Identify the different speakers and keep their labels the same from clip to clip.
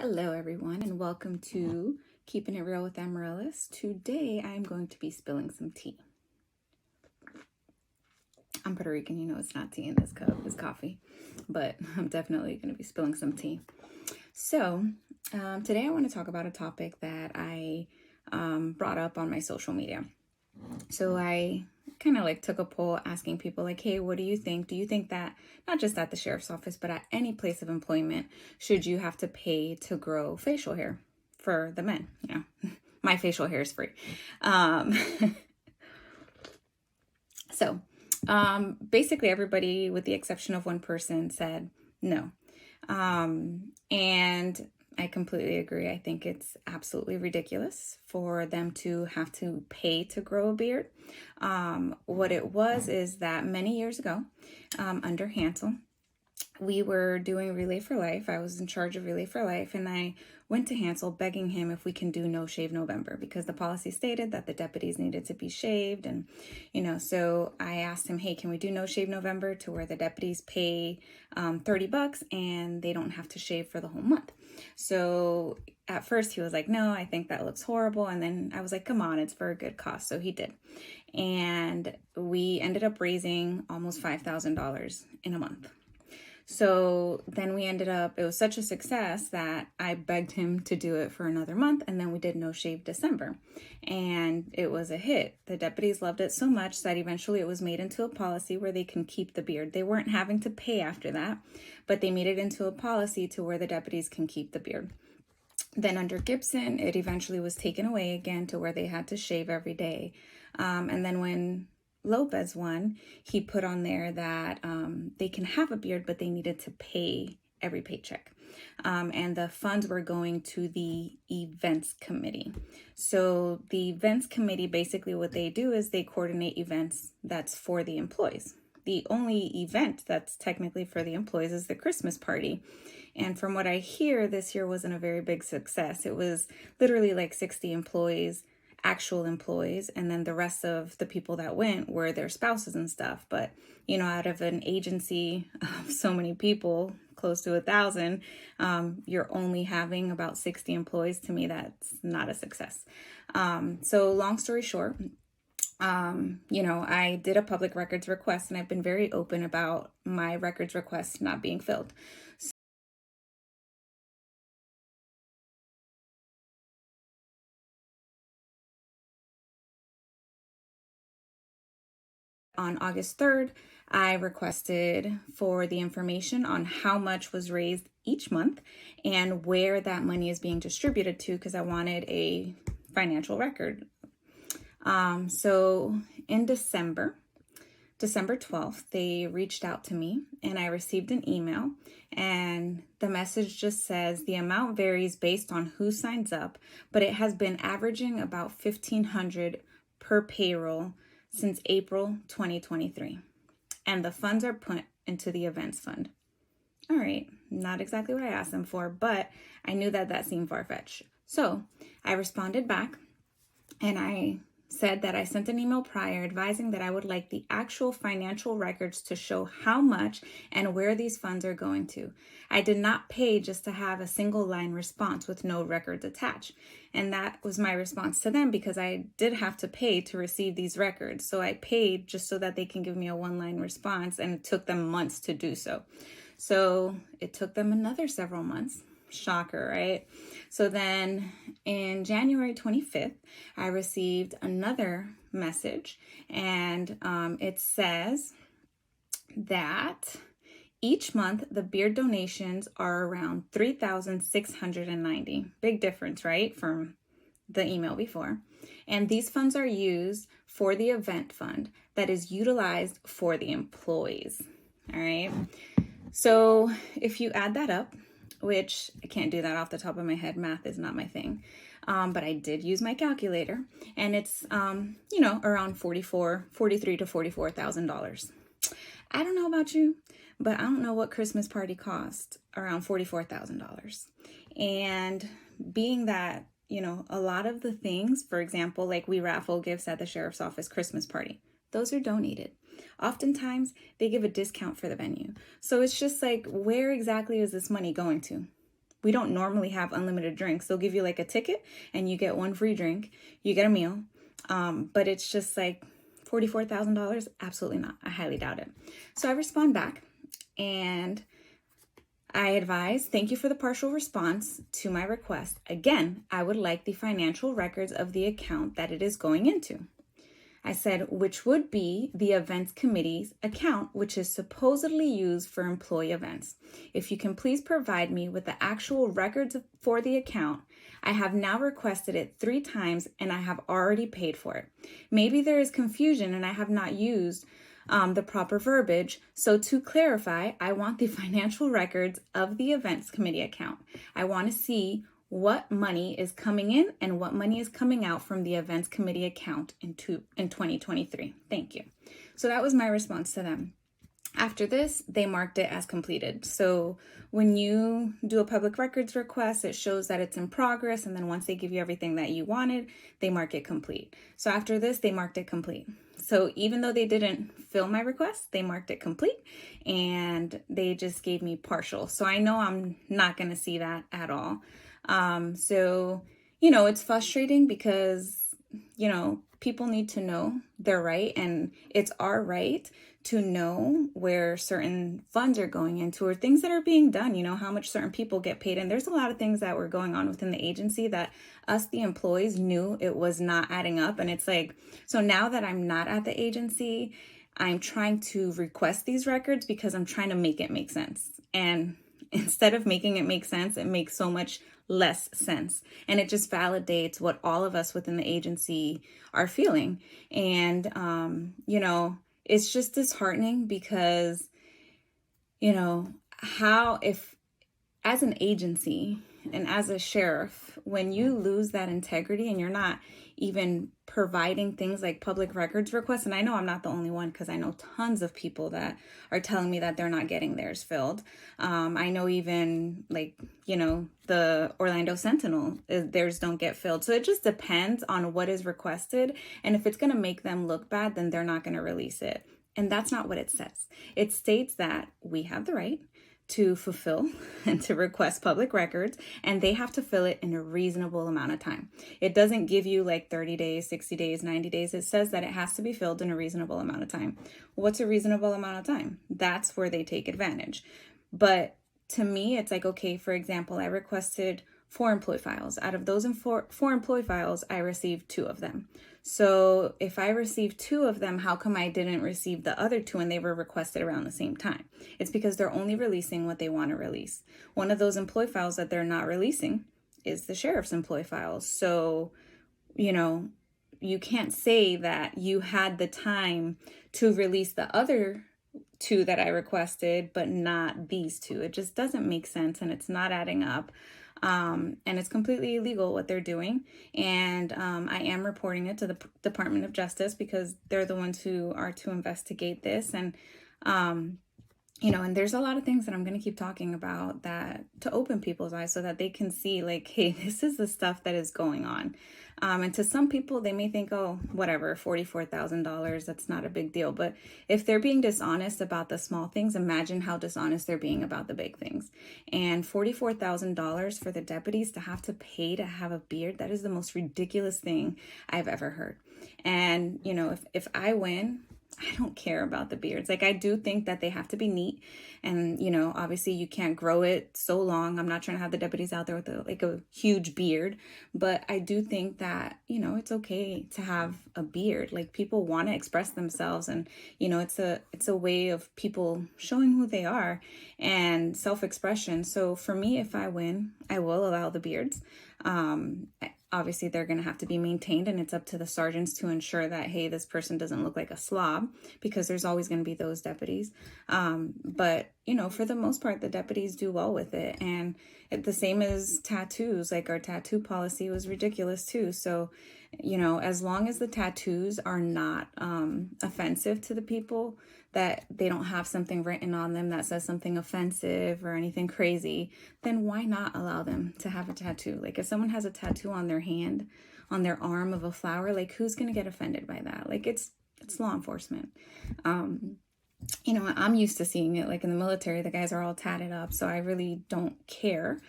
Speaker 1: Hello, everyone, and welcome to Keeping It Real with Amaryllis. Today, I'm going to be spilling some tea. I'm Puerto Rican, you know it's not tea in this cup, it's coffee, but I'm definitely going to be spilling some tea. So, today I want to talk about a topic that I brought up on my social media. So I kind of took a poll asking people hey, what do you think? Do you think that not just at the sheriff's office, but at any place of employment, should you have to pay to grow facial hair for the men? My facial hair is free. Basically everybody, with the exception of one person, said no. And I completely agree. I think it's absolutely ridiculous for them to have to pay to grow a beard. What it was is that many years ago, under Hansel, we were doing Relay for Life. I was in charge of Relay for Life, and I went to Hansel begging him if we can do No Shave November, because the policy stated that the deputies needed to be shaved. And, so I asked him, hey, can we do No Shave November to where the deputies pay $30 and they don't have to shave for the whole month? So at first he was like, no, I think that looks horrible. And then I was like, come on, it's for a good cause. So he did. And we ended up raising almost $5,000 in a month. So then it was such a success that I begged him to do it for another month, and then we did No Shave December, and it was a hit. The deputies loved it so much that eventually it was made into a policy where they can keep the beard. They weren't having to pay after that, but they made it into a policy to where the deputies can keep the beard. Then under Gibson, it eventually was taken away again to where they had to shave every day. And then when Lopez won, he put on there that they can have a beard, but they needed to pay every paycheck. And the funds were going to the events committee. So the events committee, basically what they do is they coordinate events that's for the employees. The only event that's technically for the employees is the Christmas party. And from what I hear, this year wasn't a very big success. It was literally 60 employees, actual employees, and then the rest of the people that went were their spouses and stuff. But out of an agency of so many people, close to 1,000, you're only having about 60 employees. To me, that's not a success. So long story short, I did a public records request, and I've been very open about my records requests not being filled. On August 3rd, I requested for the information on how much was raised each month and where that money is being distributed to, because I wanted a financial record. So in December 12th, they reached out to me and I received an email, and the message just says the amount varies based on who signs up, but it has been averaging about $1,500 per payroll since April 2023. And the funds are put into the events fund. All right, not exactly what I asked them for, but I knew that seemed far-fetched. So I responded back, and I said that I sent an email prior advising that I would like the actual financial records to show how much and where these funds are going to. I did not pay just to have a single line response with no records attached. And that was my response to them, because I did have to pay to receive these records. So I paid just so that they can give me a one-line response, and it took them months to do so. So it took them another several months. Shocker, right? So then in January 25th, I received another message, and it says that each month the beard donations are around $3,690. Big difference, right? From the email before. And these funds are used for the event fund that is utilized for the employees. All right. So if you add that up, which I can't do that off the top of my head. Math is not my thing. But I did use my calculator, and it's, around $43,000 to $44,000. I don't know about you, but I don't know what Christmas party cost around $44,000. And being that, a lot of the things, for example, we raffle gifts at the sheriff's office Christmas party, those are donated. Oftentimes, they give a discount for the venue. So it's just where exactly is this money going to? we don't normally have unlimited drinks. They'll give you like a ticket and you get one free drink, you get a meal. But it's just like $44,000. Absolutely not. I highly doubt it. So I respond back and I advise, thank you for the partial response to my request. Again, I would like the financial records of the account that it is going into. I said, which would be the events committee's account, which is supposedly used for employee events. If you can please provide me with the actual records for the account. I have now requested it 3 times and I have already paid for it. Maybe there is confusion and I have not used the proper verbiage. So to clarify, I want the financial records of the events committee account. I want to see what money is coming in and what money is coming out from the events committee account in 2023. Thank you. So that was my response to them. After this, they marked it as completed. So when you do a public records request, it shows that it's in progress. And then once they give you everything that you wanted, they mark it complete. So after this, they marked it complete. So even though they didn't fill my request, they marked it complete and they just gave me partial. So I know I'm not going to see that at all. So, it's frustrating because, people need to know their right, and it's our right to know where certain funds are going into or things that are being done, how much certain people get paid. And there's a lot of things that were going on within the agency that us, the employees, knew it was not adding up. And it's like, so now that I'm not at the agency, I'm trying to request these records because I'm trying to make it make sense. And instead of making it make sense, it makes so much less sense. And it just validates what all of us within the agency are feeling. And, it's just disheartening because, if as an agency and as a sheriff, when you lose that integrity and you're not even providing things like public records requests, and I know I'm not the only one because I know tons of people that are telling me that they're not getting theirs filled. I know even the Orlando Sentinel, theirs don't get filled. So it just depends on what is requested. And if it's going to make them look bad, then they're not going to release it. And that's not what it says. It states that we have the right to fulfill and to request public records, and they have to fill it in a reasonable amount of time. It doesn't give you like 30 days, 60 days, 90 days. It says that it has to be filled in a reasonable amount of time. What's a reasonable amount of time? That's where they take advantage. But to me, it's like, okay, for example, I requested 4 employee files. Out of those 4 employee files, I received 2 of them. So if I received 2 of them, how come I didn't receive the other 2 and they were requested around the same time? It's because they're only releasing what they want to release. One of those employee files that they're not releasing is the sheriff's employee files. So, you can't say that you had the time to release the other 2 that I requested, but not these 2. It just doesn't make sense and it's not adding up. And it's completely illegal what they're doing. And I am reporting it to the Department of Justice because they're the ones who are to investigate this. And, and there's a lot of things that I'm going to keep talking about that to open people's eyes so that they can see like, hey, this is the stuff that is going on. And to some people, they may think, oh, whatever, $44,000, that's not a big deal. But if they're being dishonest about the small things, imagine how dishonest they're being about the big things. And $44,000 for the deputies to have to pay to have a beard, that is the most ridiculous thing I've ever heard. And, if I win, I don't care about the beards. Like, I do think that they have to be neat. And, obviously you can't grow it so long. I'm not trying to have the deputies out there with a huge beard. But I do think that, it's okay to have a beard. Like, people want to express themselves. And, it's a way of people showing who they are and self-expression. So for me, if I win, I will allow the beards. Obviously, they're going to have to be maintained, and it's up to the sergeants to ensure that, hey, this person doesn't look like a slob, because there's always going to be those deputies. But, for the most part, the deputies do well with it. And the same as tattoos, like our tattoo policy was ridiculous too. So, as long as the tattoos are not offensive to the people, that they don't have something written on them that says something offensive or anything crazy, then why not allow them to have a tattoo? Like, if someone has a tattoo on their hand, on their arm of a flower, like, who's going to get offended by that? Like, it's law enforcement. I'm used to seeing it, like in the military, the guys are all tatted up, so I really don't care.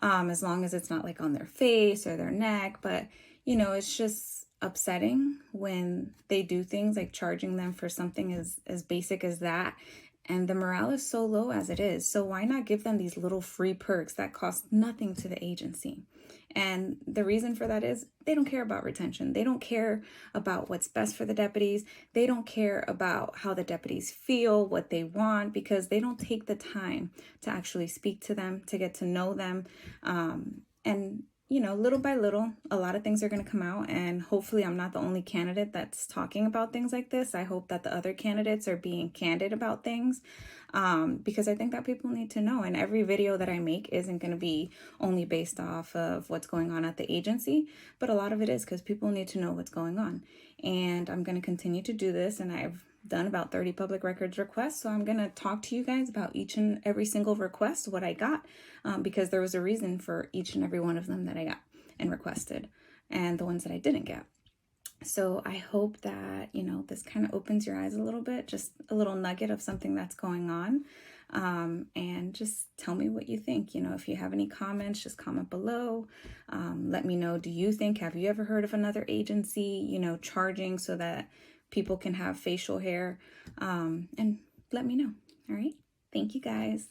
Speaker 1: as long as it's not like on their face or their neck. But, you know, it's just upsetting when they do things like charging them for something as basic as that. And the morale is so low as it is. So why not give them these little free perks that cost nothing to the agency? And the reason for that is they don't care about retention. They don't care about what's best for the deputies. They don't care about how the deputies feel, what they want, because they don't take the time to actually speak to them, to get to know them. And you know, little by little, a lot of things are going to come out, and hopefully I'm not the only candidate that's talking about things like this. I hope that the other candidates are being candid about things, because I think that people need to know. And every video that I make isn't going to be only based off of what's going on at the agency, but a lot of it is because people need to know what's going on. And I'm going to continue to do this, and I've done about 30 public records requests. So I'm going to talk to you guys about each and every single request, what I got, because there was a reason for each and every one of them that I got and requested, and the ones that I didn't get. So I hope that, you know, this kind of opens your eyes a little bit, just a little nugget of something that's going on. And just tell me what you think. You know, if you have any comments, just comment below. Let me know, have you ever heard of another agency, you know, charging so that people can have facial hair? And let me know. All right. Thank you guys.